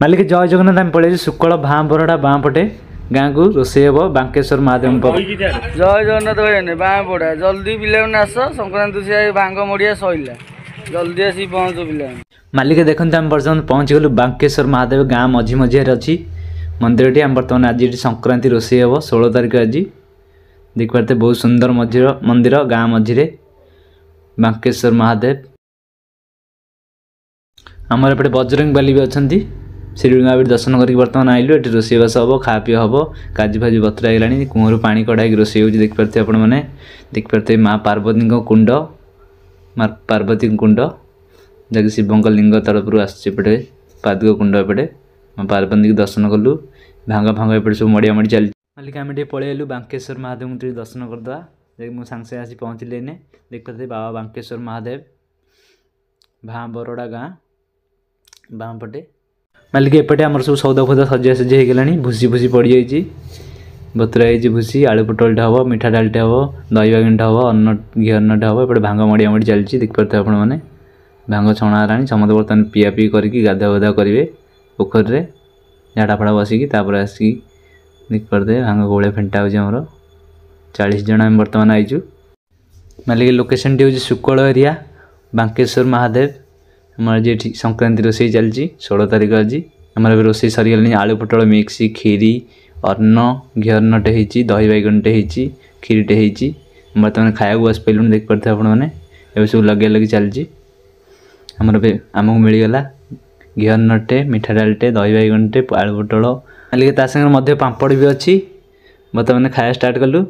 मालिक जय जगन्नाथ आम पड़े शुक्ल भाँ बरड़ा बाँ पटे गाँ को रोषे हे बांकेश्वर महादेव जय जगन्नाथ भाई बाँ पड़ा जल्दी पिला आस संक्रांति से भांग मड़िया सैला जल्दी आसी पहुँचो पिला मालिक देखते आम बर्तमान पहुँची गलु बांकेश्वर महादेव गाँ मझी मझियार अच्छी मंदिर टी आम बर्तमान आज संक्रांति रोषे हे 16 तारिख आज देख पारे बहुत सुंदर मंदिर गाँ मझीरे बांकेश्वर महादेव आमर एपटे बजरंग बाली भी अच्छा श्रीडुंगा भी दर्शन करके बर्तमान आइलु ये रोषेबास हम खा पी हम काजू फाजू बतरा गलानी कुहर पानी कढ़ाई रोषे हो देख पारे आपण मैंने देख पारे माँ पार्वती कुंड माँ पार्वती कुंड जहाँकि शिवंक लिंग तरफ आसपटे पादुक कुंड एपटे माँ पार्वती की दर्शन कलु भांग भांग एपटे सब मड़िया मड़ी चल मालिक आम पलैलु बांकेश्वर महादेव को दर्शन करदे जैसे मुझे सांगे आसी पहुँचली एने देख पारे बाबा बांकेश्वर महादेव भाँ बरड़ा गाँ बाँ पटे मालिक एपटे आमर सब सौदा फौदा सजा सजी होगला भूसी भूसी पड़ जाइए बतुरा भूसी आलू पोटलटे हम मिठा डालटे हम दही बागनटे हम अन्न घी अन्नटे हम एपटे भांग मड़िया मड़ी चलती देख पारे आपण मैंने भांग छणा है समस्त बर्तमान पिया पी करके गाधा गाधा करेंगे पोखर में झाड़ा फाड़ा बसिकी आसिक देख पारे भांग गोलिया फेंटा हो 40 जन आम बर्तमान आईचु मालिक लोकेशन टी हूँ शुक्ल एरिया बांकेश्वर महादेव हमारे जी संक्रांति रोषे चलती 16 तारिख आज आम रोषे सरीगला आलू पोटल मिक्स खीरी अन्न घी अन्नटे हो दही बैगनटे हो खीरीटे हो बर्तमान खाया बस पाइलुन देख पारे आपण मैंने सब लगे लगे चलती आमको मिलगला घी अन्नटे मिठा डालटे दही बैगनटे आलू पोटल मालिक ता संगे पापड़ भी अच्छी बर्तमान खाया स्टार्ट कलु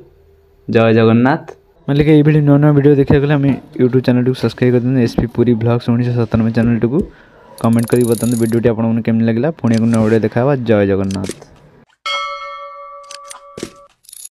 जय जगन्नाथ मालिक ये नुआ नुआ वीडियो देखा गले आम यूट्यूब चैनल को सब्सक्राइब कर दें एसपी पुरी ब्लॉग्स 1997 चैनल को कमेंट कर बताते वीडियो आपको केमती लगे पुणी एक नुआ वीडियो देखा जय जगन्नाथ।